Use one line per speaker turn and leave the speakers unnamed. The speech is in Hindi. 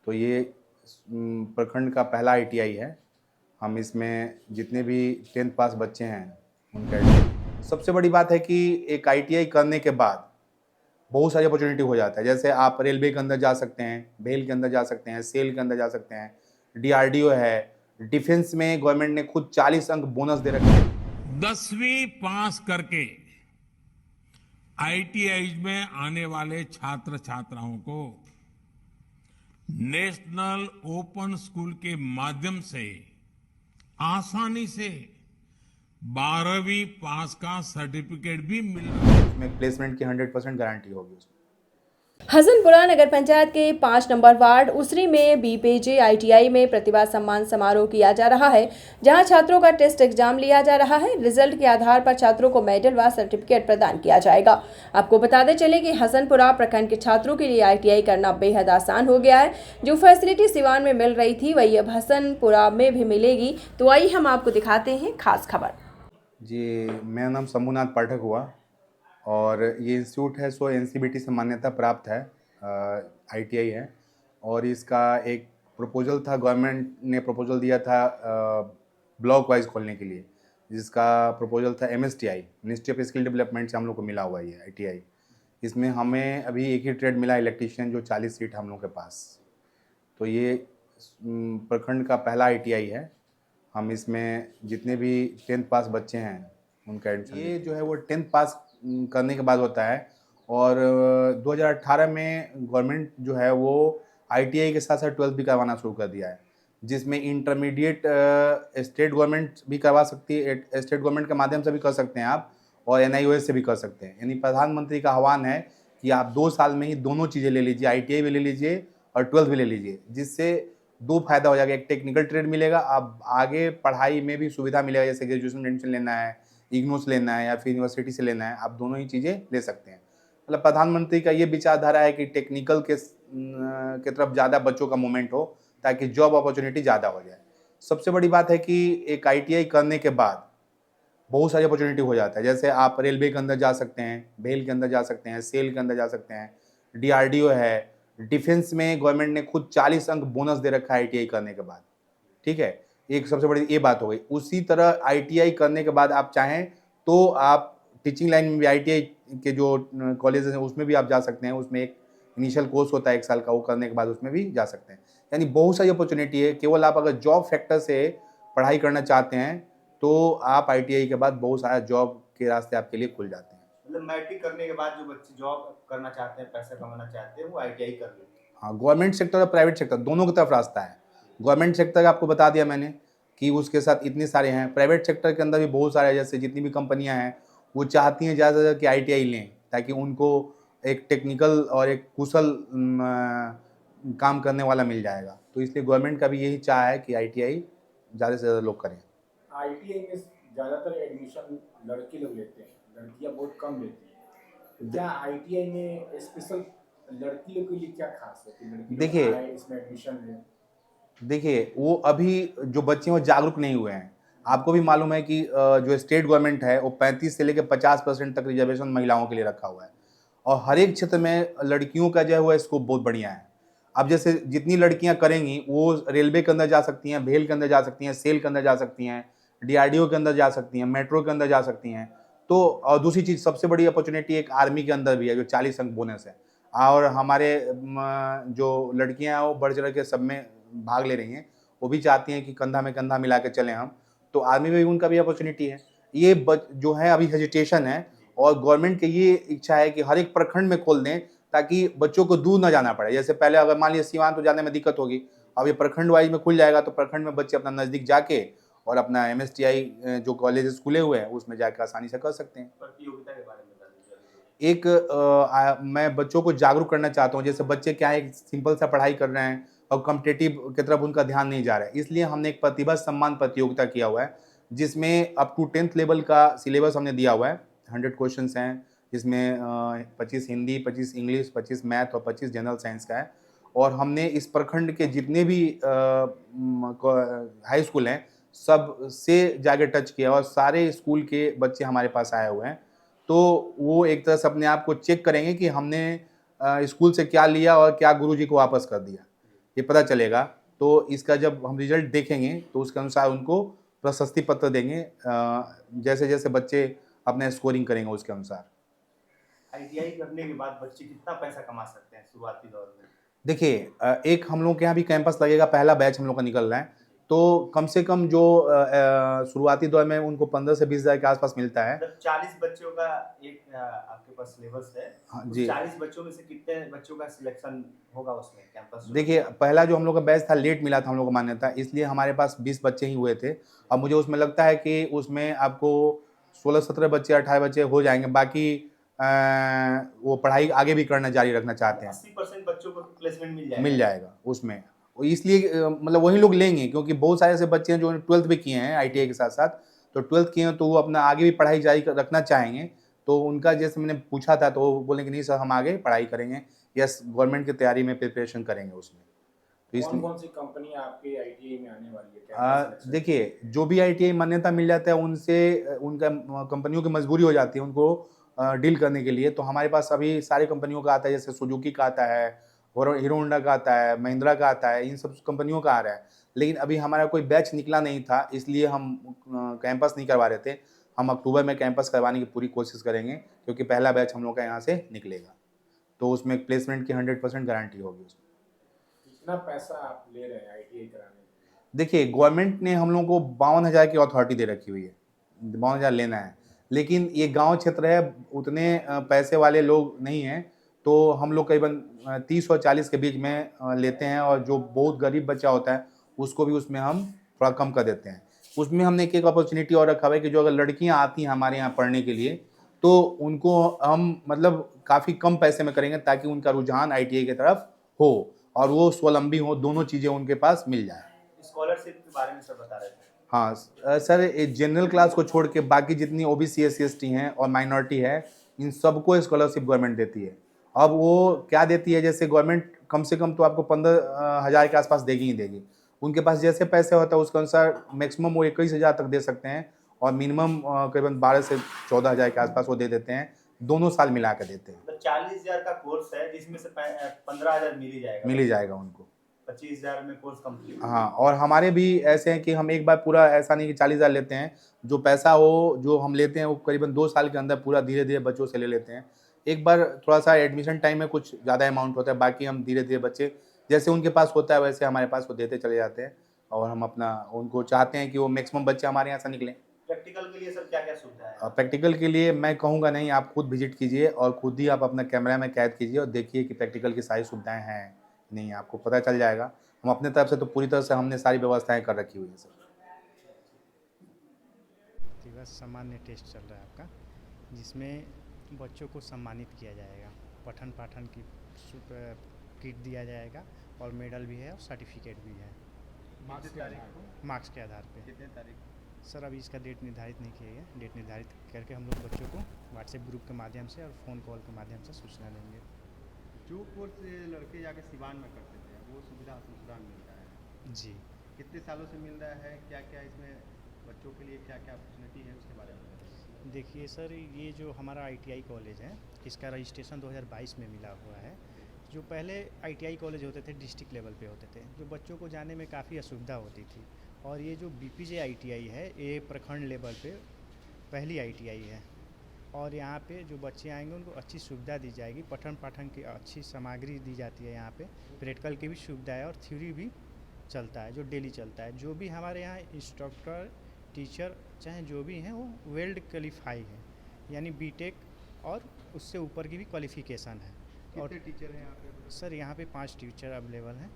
तो ये प्रखंड का पहला आईटीआई है। हम इसमें जितने भी 10th पास बच्चे हैं उनका सबसे बड़ी बात है कि एक आईटीआई करने के बाद बहुत सारी अपॉर्चुनिटी हो जाता है। जैसे आप रेलवे के अंदर जा सकते हैं, भेल के अंदर जा सकते हैं, सेल के अंदर जा सकते हैं, डीआरडीओ है, डिफेंस में गवर्नमेंट ने खुद 40 अंक बोनस दे रखे हैं।
10वीं पास करके आईटीआई में आने वाले छात्र छात्राओं को नेशनल ओपन स्कूल के माध्यम से आसानी से 12वीं पास का सर्टिफिकेट भी मिल रहा है।
उसमें प्लेसमेंट की 100% गारंटी होगी उसमें।
हसनपुरा नगर पंचायत के 5 नंबर वार्ड उसरी में बीपीजे आईटीआई में प्रतिभा सम्मान समारोह किया जा रहा है, जहां छात्रों का टेस्ट एग्जाम लिया जा रहा है। रिजल्ट के आधार पर छात्रों को मेडल व सर्टिफिकेट प्रदान किया जाएगा। आपको बताते चले कि हसनपुरा प्रखंड के छात्रों के लिए आईटीआई करना बेहद आसान हो गया है। जो फैसिलिटी सिवान में मिल रही थी वही अब हसनपुरा में भी मिलेगी। तो आइए हम आपको दिखाते हैं खास खबर।
जी, मेरा नाम शंभुनाथ पाठक हुआ और ये इंस्टीट्यूट है सो एनसीबीटी से मान्यता प्राप्त है, आईटीआई है। और इसका एक प्रपोजल था, गवर्नमेंट ने प्रपोजल दिया था ब्लॉक वाइज खोलने के लिए, जिसका प्रपोजल था एमएसटीआई, मिनिस्ट्री ऑफ स्किल डेवलपमेंट से हम लोग को मिला हुआ है आईटीआई। इसमें हमें अभी एक ही ट्रेड मिला, इलेक्ट्रीशियन, जो 40 सीट हम लोग के पास। तो ये प्रखंड का पहला आईटीआई है। हम इसमें जितने भी 10th पास बच्चे हैं उनका एडमिशन, ये जो है वो 10th पास करने के बाद होता है। और 2018 में गवर्नमेंट जो है वो आईटीआई के साथ साथ 12th भी करवाना शुरू कर दिया है, जिसमें इंटरमीडिएट स्टेट गवर्नमेंट भी करवा सकती है, स्टेट गवर्नमेंट के माध्यम से भी कर सकते हैं आप, और एनआईओएस से भी कर सकते हैं। यानी प्रधानमंत्री का आह्वान है कि आप 2 साल में ही दोनों चीज़ें ले लीजिए, आईटीआई भी ले लीजिए और 12th भी ले लीजिए, जिससे 2 फायदा हो जाएगा। एक टेक्निकल ट्रेड मिलेगा, अब आगे पढ़ाई में भी सुविधा मिलेगा। जैसे ग्रेजुएशन में एडमिशन लेना है, इग्नू से लेना है या फिर यूनिवर्सिटी से लेना है, आप दोनों ही चीज़ें ले सकते हैं। मतलब प्रधानमंत्री का ये विचारधारा है कि टेक्निकल के तरफ ज़्यादा बच्चों का मूवमेंट हो, ताकि जॉब अपॉर्चुनिटी ज़्यादा हो जाए। सबसे बड़ी बात है कि एक आईटीआई करने के बाद बहुत सारी अपॉर्चुनिटी हो जाता है। जैसे आप रेलवे के अंदर जा सकते हैं, भेल के अंदर जा सकते हैं, सेल के अंदर जा सकते हैं, डीआरडीओ है, डिफेंस में गवर्नमेंट ने खुद 40 अंक बोनस दे रखा है आईटीआई करने के बाद। ठीक है, एक सबसे बड़ी ये बात हो गई। उसी तरह आईटीआई करने के बाद आप चाहें तो आप टीचिंग लाइन में भी आईटीआई के जो कॉलेजेस हैं उसमें भी आप जा सकते हैं। उसमें एक इनिशियल कोर्स होता है 1 साल का, वो करने के बाद उसमें भी जा सकते हैं। यानी बहुत सारी अपॉर्चुनिटी है। केवल आप अगर जॉब फैक्टर से पढ़ाई करना चाहते हैं तो आप आईटीआई के बाद बहुत सारा जॉब के रास्ते आपके लिए खुल जाते हैं।
मतलब मैट्रिक करने के बाद जो बच्चे जॉब करना चाहते हैं, पैसा कमाना चाहते हैं, वो आईटीआई कर लेते हैं।
हाँ, गवर्नमेंट सेक्टर और प्राइवेट सेक्टर दोनों की तरफ रास्ता है। गवर्नमेंट सेक्टर आपको बता दिया मैंने कि उसके साथ इतने सारे हैं। प्राइवेट सेक्टर के अंदर भी बहुत सारे, जैसे जितनी भी कंपनियां हैं वो चाहती हैं ज़्यादा से ज़्यादा कि आईटीआई लें, ताकि उनको एक टेक्निकल और एक कुशल काम करने वाला मिल जाएगा। तो इसलिए गवर्नमेंट का भी यही चाह है कि आईटीआई ज़्यादा से ज़्यादा लोग करें।
आईटीआई में ज़्यादातर एडमिशन लड़के लोग लेते हैं, लड़कियां बहुत कम लेती हैं। तो क्या आईटीआई में स्पेशल लड़की लोग के लिए क्या खास है कि लड़की
देखिए,
लोग आए इसमें एडमिशन लें?
देखिए, वो अभी जो बच्चे हैं वो जागरूक नहीं हुए हैं। आपको भी मालूम है कि जो स्टेट गवर्नमेंट है वो 35 से लेकर 50% तक रिजर्वेशन महिलाओं के लिए रखा हुआ है, और हर एक क्षेत्र में लड़कियों का जो है वो स्कोप बहुत बढ़िया है। अब जैसे जितनी लड़कियां करेंगी वो रेलवे के अंदर जा सकती हैं, भेल के अंदर जा सकती हैं, सेल के अंदर जा सकती हैं, डीआरडीओ के अंदर जा सकती हैं, मेट्रो के अंदर जा सकती हैं। तो और दूसरी चीज़, सबसे बड़ी अपॉर्चुनिटी एक आर्मी के अंदर भी है, जो 40 अंक बोनस है। और हमारे जो लड़कियां हैं वो बढ़ चढ़ के सब में भाग ले रही हैं। वो भी चाहती हैं कि कंधा में कंधा मिला के चलें हम, तो आर्मी में भी उनका भी अपॉर्चुनिटी है। ये जो है अभी हेजिटेशन है, और गवर्नमेंट की ये इच्छा है कि हर एक प्रखंड में खोल दें, ताकि बच्चों को दूर ना जाना पड़े। जैसे पहले अगर मान लीजिए सीमांत तो जाने में दिक्कत होगी, अब ये प्रखंड वाइज में खुल जाएगा, तो प्रखंड में बच्चे अपना नज़दीक जाके और अपना एमएसटीआई जो कॉलेजेस खुले हुए हैं उसमें जाकर आसानी से कर सकते हैं।
प्रतियोगिता के बारे में बता दीजिए।
मैं बच्चों को जागरूक करना चाहता हूँ। जैसे बच्चे क्या है, एक सिंपल सा पढ़ाई कर रहे हैं और कॉम्पिटिटिव की तरफ उनका ध्यान नहीं जा रहा है, इसलिए हमने एक प्रतिभा सम्मान प्रतियोगिता किया हुआ है, जिसमें अप टू 10th लेवल का सिलेबस हमने दिया हुआ है। 100 क्वेश्चंस हैं, जिसमें 25 हिंदी, 25 इंग्लिश, 25 मैथ और 25 जनरल साइंस का है। और हमने इस प्रखंड के जितने भी हाई स्कूल हैं सब से जाके टच किया, और सारे स्कूल के बच्चे हमारे पास आए हुए हैं। तो वो एक तरह से अपने आप को चेक करेंगे कि हमने स्कूल से क्या लिया और क्या गुरुजी को वापस कर दिया। ये पता चलेगा। तो इसका जब हम रिजल्ट देखेंगे तो उसके अनुसार उनको प्रशस्ति पत्र देंगे, जैसे जैसे बच्चे अपने स्कोरिंग करेंगे उसके अनुसार।
आईटीआई करने के बाद बच्चे कितना पैसा कमा सकते हैं शुरुआती दौर में?
देखिए, एक हम लोग के यहाँ भी कैंपस लगेगा, पहला बैच हम लोग का निकल रहा है, तो कम से कम जो शुरुआती दौर में उनको 15 से 20 हज़ार के आसपास मिलता है।
मतलब 40 बच्चों का एक आपके पास सिलेबस है।
हाँ
उस
जी।
40 बच्चों में से कितने बच्चों का सिलेक्शन होगा उसमें कैंपस?
देखिए, पहला जो हम लोग का बैच था लेट मिला था हम लोग को मान्यता, इसलिए हमारे पास 20 बच्चे ही हुए थे। अब मुझे उसमें लगता है कि उसमें आपको 16-17 बच्चे, 18 बच्चे हो जाएंगे। बाकी वो पढ़ाई आगे भी करना जारी रखना चाहते हैं।
80% बच्चों को प्लेसमेंट मिल जाएगा।
मिल जाएगा उसमें। इसलिए मतलब वही लोग लेंगे, क्योंकि बहुत सारे ऐसे बच्चे हैं जो 12th भी किए हैं आईटीआई के साथ साथ, तो 12th किए हैं तो वो अपना आगे भी पढ़ाई जारी रखना चाहेंगे। तो उनका जैसे मैंने पूछा था तो वो बोले कि नहीं सर, हम आगे पढ़ाई करेंगे, यस गवर्नमेंट की तैयारी में प्रिपरेशन करेंगे उसमें। तो
कौन
इसलिए
कौन सी कंपनी आपके आईटीआई में आने वाली है? Campus selection?
देखिए, जो भी आईटीआई मान्यता मिल जाता है उनसे उनका कंपनियों की मजबूरी हो जाती है उनको डील करने के लिए। तो हमारे पास अभी सारी कंपनियों का आता है, जैसे सुजुकी का आता है, हीरो होंडा का आता है, महिंद्रा का आता है, इन सब कंपनियों का आ रहा है। लेकिन अभी हमारा कोई बैच निकला नहीं था, इसलिए हम कैंपस नहीं करवा रहे थे। हम अक्टूबर में कैंपस करवाने की पूरी कोशिश करेंगे, क्योंकि पहला बैच हम लोग का यहाँ से निकलेगा, तो उसमें प्लेसमेंट की 100% गारंटी होगी उसमें।
कितना पैसा आप ले रहे हैं आईटीआई कराने में?
देखिए, गवर्नमेंट ने हम लोग को 52,000 की अथॉरिटी दे रखी हुई है, 52,000 लेना है। लेकिन ये गांव क्षेत्र है, उतने पैसे वाले लोग नहीं हैं, तो हम लोग करीबन 30 और 40 के बीच में लेते हैं, और जो बहुत गरीब बच्चा होता है उसको भी उसमें हम थोड़ा कम कर देते हैं। उसमें हमने एक अपॉर्चुनिटी और रखा हुआ है कि जो अगर लड़कियां आती हैं हमारे यहाँ पढ़ने के लिए, तो उनको हम मतलब काफ़ी कम पैसे में करेंगे, ताकि उनका रुझान आईटीआई की तरफ हो और वो स्वावलंबी हो, दोनों चीज़ें उनके पास मिल जाए।
स्कॉलरशिप के बारे में सर बता रहे थे।
हाँ सर, जनरल क्लास को छोड़ के बाकी जितनी ओबीसी एससी एसटी हैं और माइनॉरिटी है, इन सबको स्कॉलरशिप गवर्नमेंट देती है। अब वो क्या देती है, जैसे गवर्नमेंट कम से कम तो आपको 15,000 के आसपास देगी ही देगी। उनके पास जैसे पैसे होता है उसके अनुसार मैक्सिमम वो 21,000 तक दे सकते हैं, और मिनिमम करीबन 12 से 14,000 के आसपास वो दे देते हैं, दोनों साल मिला कर देते हैं।
मतलब 40,000 का कोर्स है जिसमें से 15,000
मिल ही जाएगा उनको।
25,000 में कोर्स कंप्लीट।
हाँ, और हमारे भी ऐसे हैं कि हम एक बार पूरा, ऐसा नहीं कि 40,000 लेते हैं, जो पैसा हो जो हम लेते हैं वो करीबन 2 साल के अंदर पूरा धीरे धीरे बच्चों से ले लेते हैं। एक बार थोड़ा सा एडमिशन टाइम में कुछ ज़्यादा अमाउंट होता है, बाकी हम धीरे धीरे बच्चे जैसे उनके पास होता है वैसे हमारे पास वो देते चले जाते हैं, और हम अपना उनको चाहते हैं कि वो मैक्सिमम बच्चे हमारे यहाँ से निकलें।
प्रैक्टिकल के लिए सर क्या क्या सुविधा है?
प्रैक्टिकल के लिए मैं कहूँगा नहीं, आप खुद विजिट कीजिए और खुद ही आप अपना कैमरा में कैद कीजिए और देखिए कि प्रैक्टिकल की सारी सुविधाएं हैं नहीं, आपको पता चल जाएगा। हम अपने तरफ से तो पूरी तरह से हमने सारी व्यवस्थाएं कर रखी हुई है सर।
दिवस सामान्य टेस्ट चल रहा है आपका, जिसमें बच्चों को सम्मानित किया जाएगा। पठन पाठन की किट दिया जाएगा, और मेडल भी है और सर्टिफिकेट भी है। मार्क्स के आधार पे।
कितने तारीख?
सर अभी इसका डेट निर्धारित नहीं किया गया, डेट निर्धारित करके हम लोग बच्चों को व्हाट्सएप ग्रुप के माध्यम से और फ़ोन कॉल के माध्यम से सूचना देंगे।
जो कोर्स लड़के जाके सिवान में करते थे वो सुविधा ससुराल में मिल रहा है
जी,
कितने सालों से मिल रहा है, क्या क्या इसमें बच्चों के लिए क्या क्या अपॉर्चुनिटी है उसके बारे में बताइए।
देखिए सर, ये जो हमारा आईटीआई कॉलेज है, इसका रजिस्ट्रेशन 2022 में मिला हुआ है। जो पहले आईटीआई कॉलेज होते थे डिस्ट्रिक्ट लेवल पे होते थे, जो बच्चों को जाने में काफ़ी असुविधा होती थी, और ये जो बीपीजे आईटीआई है ये प्रखंड लेवल पे पहली आईटीआई है, और यहाँ पे जो बच्चे आएंगे उनको अच्छी सुविधा दी जाएगी। पठन पाठन की अच्छी सामग्री दी जाती है यहाँ पे, प्रैक्टिकल की भी सुविधा है और थ्योरी भी चलता है जो डेली चलता है। जो भी हमारे यहाँ इंस्ट्रक्टर टीचर चाहे जो भी हैं वो वेल्ड क्वालिफाई है, यानी बीटेक और उससे ऊपर की भी क्वालिफिकेशन है।
कितने टीचर हैं यहाँ पे?
सर यहाँ पे 5 टीचर अवेलेबल हैं।